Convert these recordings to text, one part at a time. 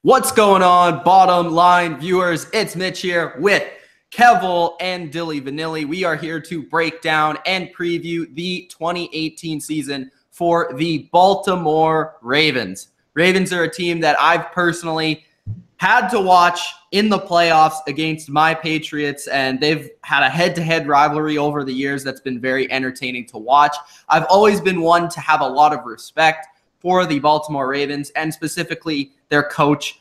What's going on, bottom line viewers? It's Mitch here with Kevole and Dilly Vanilli. We are here to break down and preview the 2018 season for the Baltimore Ravens. Ravens are a team that I've personally had to watch in the playoffs against my Patriots, and they've had a head-to-head rivalry over the years that's been very entertaining to watch. I've always been one to have a lot of respect for the Baltimore Ravens and specifically their coach,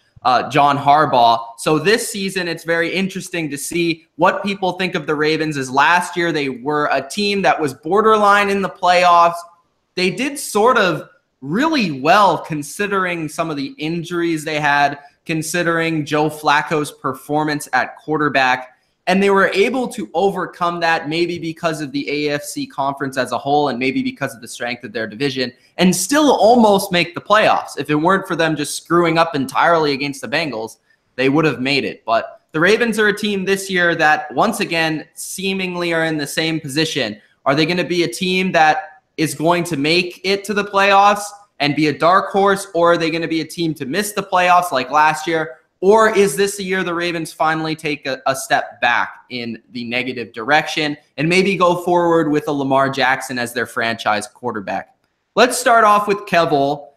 John Harbaugh. So this season, it's very interesting to see what people think of the Ravens. As last year, they were a team that was borderline in the playoffs. They did sort of really well considering some of the injuries they had, considering Joe Flacco's performance at quarterback. And they were able to overcome that, maybe because of the AFC conference as a whole and maybe because of the strength of their division, and still almost make the playoffs. If it weren't for them just screwing up entirely against the Bengals, they would have made it. But the Ravens are a team this year that, once again, seemingly are in the same position. Are they going to be a team that is going to make it to the playoffs and be a dark horse, or are they going to be a team to miss the playoffs like last year? Or is this the year the Ravens finally take a step back in the negative direction and maybe go forward with a Lamar Jackson as their franchise quarterback? Let's start off with Kevole,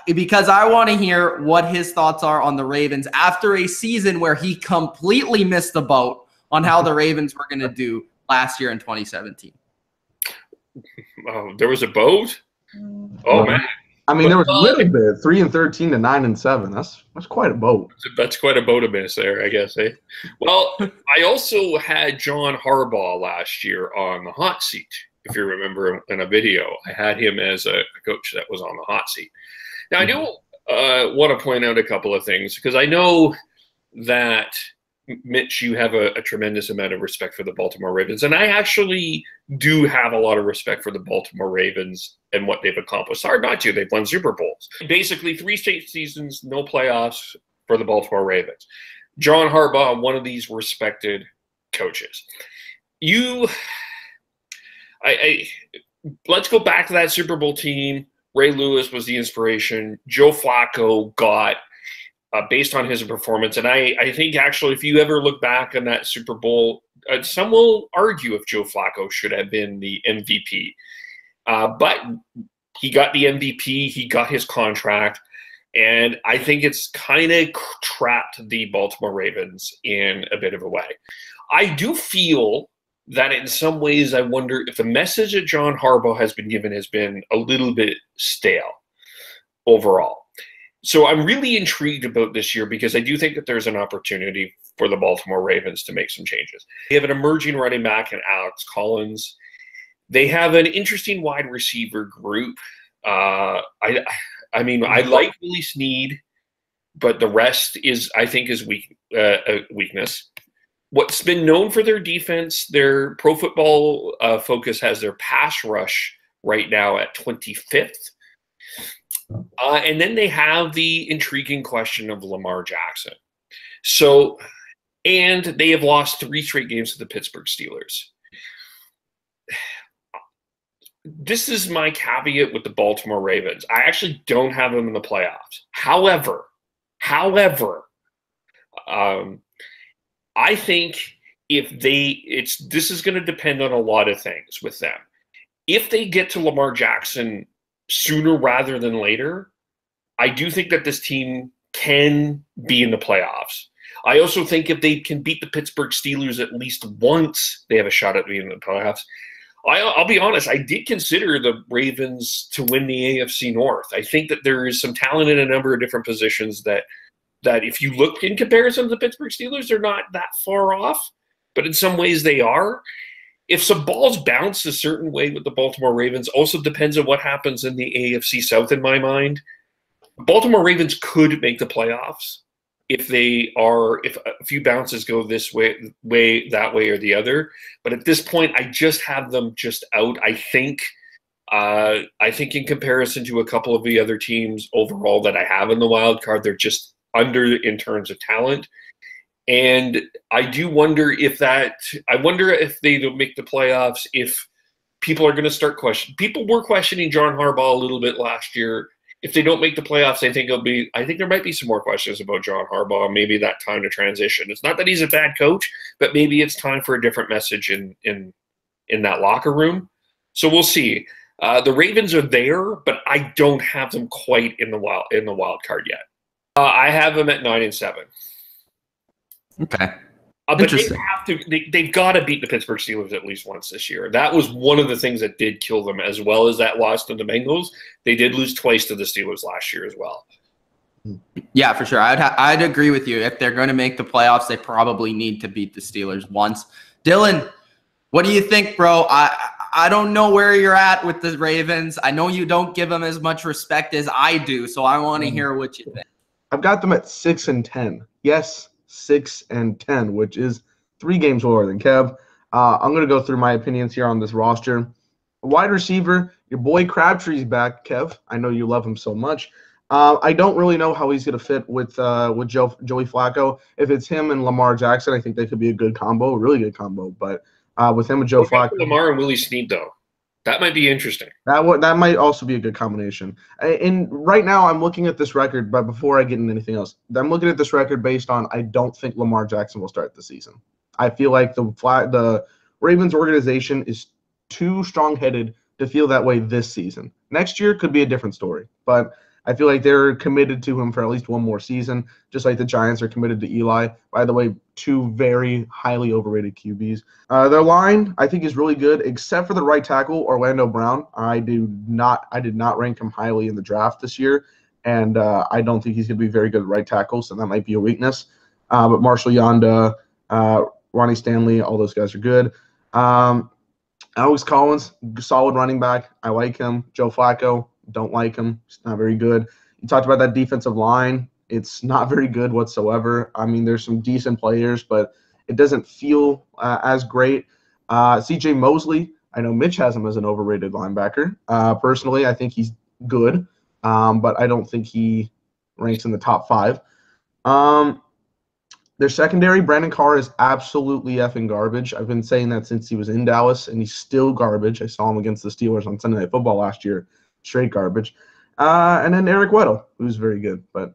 because I want to hear what his thoughts are on the Ravens after a season where he completely missed the boat on how the Ravens were going to do last year in 2017. There was a boat? Oh, man. I mean, there was a little bit, 3-13 to 9-7. That's quite a boat. That's quite a boat a miss there, I guess. Eh? Well, I also had John Harbaugh last year on the hot seat. If you remember in a video, I had him as a coach that was on the hot seat. Now, I do want to point out a couple of things, because I know that, Mitch, you have a tremendous amount of respect for the Baltimore Ravens. And I actually do have a lot of respect for the Baltimore Ravens and what they've accomplished. Hard not to. They've won Super Bowls. Basically, 3 straight seasons, no playoffs for the Baltimore Ravens. John Harbaugh, one of these respected coaches. Let's go back to that Super Bowl team. Ray Lewis was the inspiration. Joe Flacco got based on his performance. And I think, actually, if you ever look back on that Super Bowl, some will argue if Joe Flacco should have been the MVP. But he got the MVP. He got his contract. And I think it's kind of trapped the Baltimore Ravens in a bit of a way. I do feel that in some ways, I wonder if the message that John Harbaugh has been given has been a little bit stale overall. So I'm really intrigued about this year, because I do think that there's an opportunity for the Baltimore Ravens to make some changes. They have an emerging running back in Alex Collins. They have an interesting wide receiver group. I mean, I like Willie Snead, but the rest is, I think, is weakness. What's been known for their defense, their Pro Football Focus has their pass rush right now at 25th. And then they have the intriguing question of Lamar Jackson. So, and they have lost 3 straight games to the Pittsburgh Steelers. This is my caveat with the Baltimore Ravens. I actually don't have them in the playoffs. However, I think this is going to depend on a lot of things with them. If they get to Lamar Jackson sooner rather than later, I do think that this team can be in the playoffs. I also think if they can beat the Pittsburgh Steelers at least once, they have a shot at being in the playoffs. I'll be honest, I did consider the Ravens to win the AFC North. I think that there is some talent in a number of different positions that if you look in comparison to the Pittsburgh Steelers, they're not that far off, but in some ways they are. If some balls bounce a certain way with the Baltimore Ravens, also depends on what happens in the AFC South, in my mind. Baltimore Ravens could make the playoffs if a few bounces go this way, that way, or the other. But at this point, I just have them just out. I think in comparison to a couple of the other teams overall that I have in the wild card, they're just under in terms of talent. And I do wonder if they don't make the playoffs, if people are going to start questioning. People were questioning John Harbaugh a little bit last year. if they don't make the playoffs, I think there might be some more questions about John Harbaugh. Maybe that time to transition. It's not that he's a bad coach, but maybe it's time for a different message in that locker room. So we'll see. The Ravens are there, but I don't have them quite in the wild card yet. I have them at 9-7. Okay. But they've got to beat the Pittsburgh Steelers at least once this year. That was one of the things that did kill them, as well as that loss to the Bengals. They did lose twice to the Steelers last year as well. Yeah, for sure. I'd agree with you. If they're going to make the playoffs, they probably need to beat the Steelers once. Dylan, what do you think, bro? I don't know where you're at with the Ravens. I know you don't give them as much respect as I do, so I want to hear what you think. I've got them at 6-10. Yes, 6-10, which is 3 games lower than Kev. I'm going to go through my opinions here on this roster. Wide receiver, your boy Crabtree's back, Kev. I know you love him so much. I don't really know how he's going to fit with Joey Flacco. If it's him and Lamar Jackson, I think they could be a good combo, a really good combo. But with him and Joe Flacco, Lamar and Willie Snead, though, that might be interesting. That might also be a good combination. And right now, I'm looking at this record, but before I get into anything else, I'm looking at this record based on I don't think Lamar Jackson will start the season. I feel like the Ravens organization is too strong-headed to feel that way this season. Next year could be a different story, but I feel like they're committed to him for at least one more season, just like the Giants are committed to Eli. By the way, 2 very highly overrated QBs. Their line, I think, is really good, except for the right tackle, Orlando Brown. I did not rank him highly in the draft this year, and I don't think he's going to be very good at right tackle, so that might be a weakness. But Marshall Yanda, Ronnie Stanley, all those guys are good. Alex Collins, solid running back. I like him. Joe Flacco, don't like him. He's not very good. You talked about that defensive line. It's not very good whatsoever. I mean, there's some decent players, but it doesn't feel as great. C.J. Mosley, I know Mitch has him as an overrated linebacker. Personally, I think he's good, but I don't think he ranks in the top 5. Their secondary, Brandon Carr, is absolutely effing garbage. I've been saying that since he was in Dallas, and he's still garbage. I saw him against the Steelers on Sunday Night Football last year. Straight garbage. And then Eric Weddle, who's very good. But,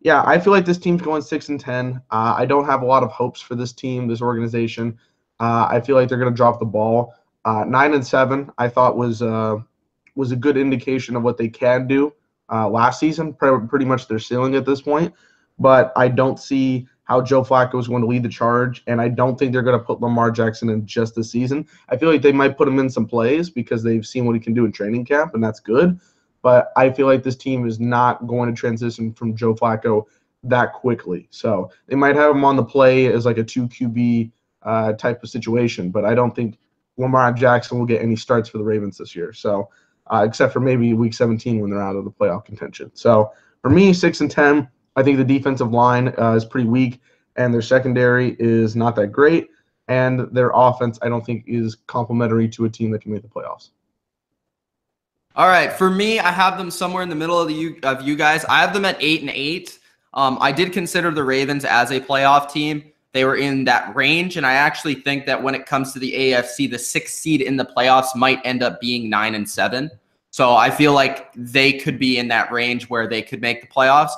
yeah, I feel like this team's going 6-10. I don't have a lot of hopes for this team, this organization. I feel like they're going to drop the ball. 9-7, I thought was a good indication of what they can do last season, pretty much their ceiling at this point. But I don't see how Joe Flacco is going to lead the charge, and I don't think they're going to put Lamar Jackson in just this season. I feel like they might put him in some plays because they've seen what he can do in training camp, and that's good. But I feel like this team is not going to transition from Joe Flacco that quickly. So they might have him on the play as like a 2 QB type of situation, but I don't think Lamar Jackson will get any starts for the Ravens this year. So except for maybe week 17 when they're out of the playoff contention. So for me, 6-10. I think the defensive line is pretty weak, and their secondary is not that great, and their offense I don't think is complementary to a team that can make the playoffs. All right, for me, I have them somewhere in the middle of you guys. I have them at 8-8. I did consider the Ravens as a playoff team. They were in that range, and I actually think that when it comes to the AFC, the 6th seed in the playoffs might end up being 9-7. So I feel like they could be in that range where they could make the playoffs.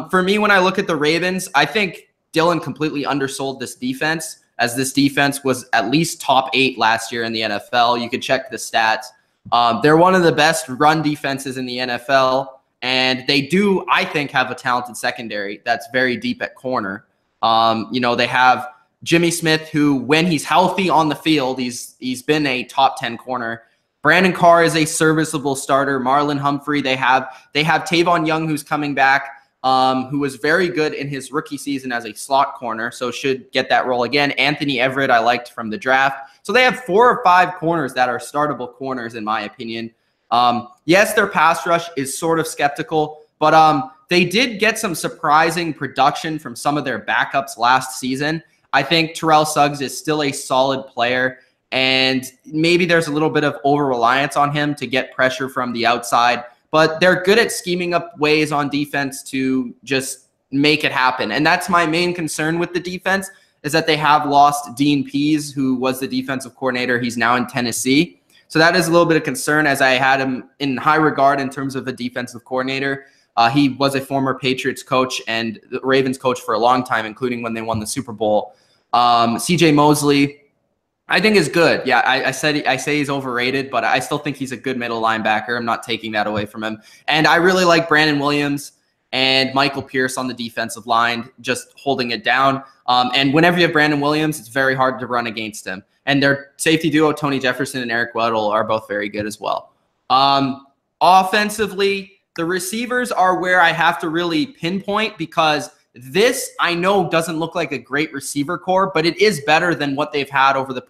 For me, when I look at the Ravens, I think Dylan completely undersold this defense, as this defense was at least top 8 last year in the NFL. You could check the stats. They're one of the best run defenses in the NFL, and they do, I think, have a talented secondary that's very deep at corner. They have Jimmy Smith, who, when he's healthy on the field, he's been a top 10 corner. Brandon Carr is a serviceable starter. Marlon Humphrey, they have Tavon Young, who's coming back, who was very good in his rookie season as a slot corner, so should get that role again. Anthony Everett, I liked from the draft. So they have 4 or 5 corners that are startable corners, in my opinion. Yes, their pass rush is sort of skeptical, but they did get some surprising production from some of their backups last season. I think Terrell Suggs is still a solid player, and maybe there's a little bit of over-reliance on him to get pressure from the outside. But they're good at scheming up ways on defense to just make it happen. And that's my main concern with the defense, is that they have lost Dean Pease, who was the defensive coordinator. He's now in Tennessee. So that is a little bit of concern, as I had him in high regard in terms of a defensive coordinator. He was a former Patriots coach and the Ravens coach for a long time, including when they won the Super Bowl. CJ Mosley, I think, is good. Yeah, I say he's overrated, but I still think he's a good middle linebacker. I'm not taking that away from him. And I really like Brandon Williams and Michael Pierce on the defensive line, just holding it down. And whenever you have Brandon Williams, it's very hard to run against him. And their safety duo, Tony Jefferson and Eric Weddle, are both very good as well. Offensively, the receivers are where I have to really pinpoint, because this, I know, doesn't look like a great receiver core, but it is better than what they've had over the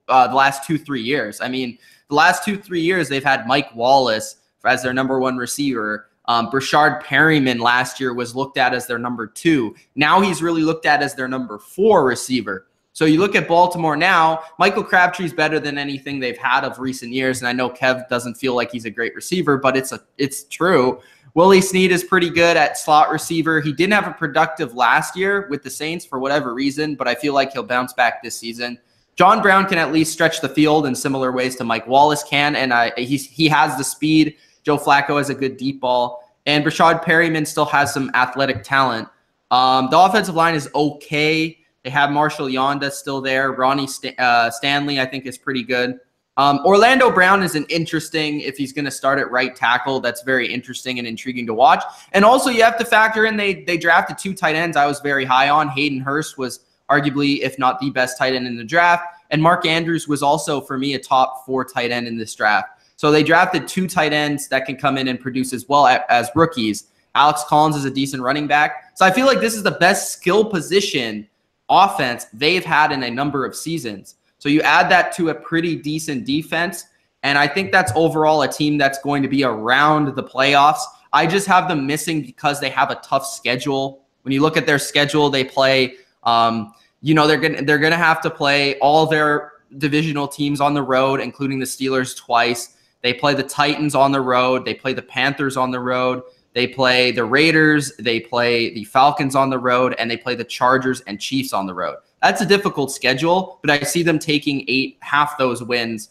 last 2-3 years. I mean, the last 2-3 years, they've had Mike Wallace as their #1 receiver. Brashard Perryman last year was looked at as their #2. Now he's really looked at as their #4 receiver. So you look at Baltimore now, Michael Crabtree's better than anything they've had of recent years. And I know Kev doesn't feel like he's a great receiver, but it's true. Willie Snead is pretty good at slot receiver. He didn't have a productive last year with the Saints for whatever reason, but I feel like he'll bounce back this season. John Brown can at least stretch the field in similar ways to Mike Wallace can, and he has the speed. Joe Flacco has a good deep ball, and Brashard Perryman still has some athletic talent. The offensive line is okay. They have Marshall Yonda still there. Ronnie Stanley, I think, is pretty good. Orlando Brown is an interesting, if he's going to start at right tackle, that's very interesting and intriguing to watch. And also you have to factor in they drafted 2 tight ends I was very high on. Hayden Hurst was arguably, if not the best tight end in the draft. And Mark Andrews was also, for me, a top 4 tight end in this draft. So they drafted 2 tight ends that can come in and produce as well as rookies. Alex Collins is a decent running back. So I feel like this is the best skill position offense they've had in a number of seasons. So you add that to a pretty decent defense, and I think that's overall a team that's going to be around the playoffs. I just have them missing because they have a tough schedule. When you look at their schedule, they play, they're gonna have to play all their divisional teams on the road, including the Steelers twice. They play the Titans on the road. They play the Panthers on the road. They play the Raiders, they play the Falcons on the road, and they play the Chargers and Chiefs on the road. That's a difficult schedule, but I see them taking half those wins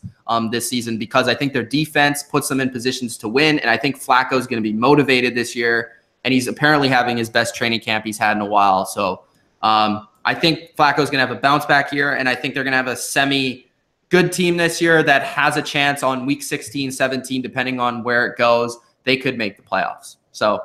this season, because I think their defense puts them in positions to win, and I think Flacco's going to be motivated this year, and he's apparently having his best training camp he's had in a while. So I think Flacco's going to have a bounce back year, and I think they're going to have a semi-good team this year that has a chance on week 16, 17, depending on where it goes. They could make the playoffs. So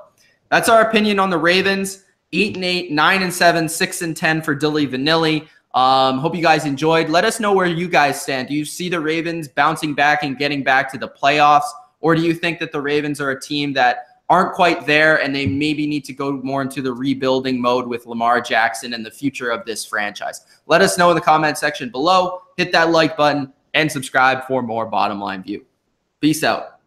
that's our opinion on the Ravens. 8-8, 9-7, 6-10 for Dilly Vanilli. Hope you guys enjoyed. Let us know where you guys stand. Do you see the Ravens bouncing back and getting back to the playoffs? Or do you think that the Ravens are a team that aren't quite there and they maybe need to go more into the rebuilding mode with Lamar Jackson and the future of this franchise? Let us know in the comment section below. Hit that like button and subscribe for more Bottom Line View. Peace out.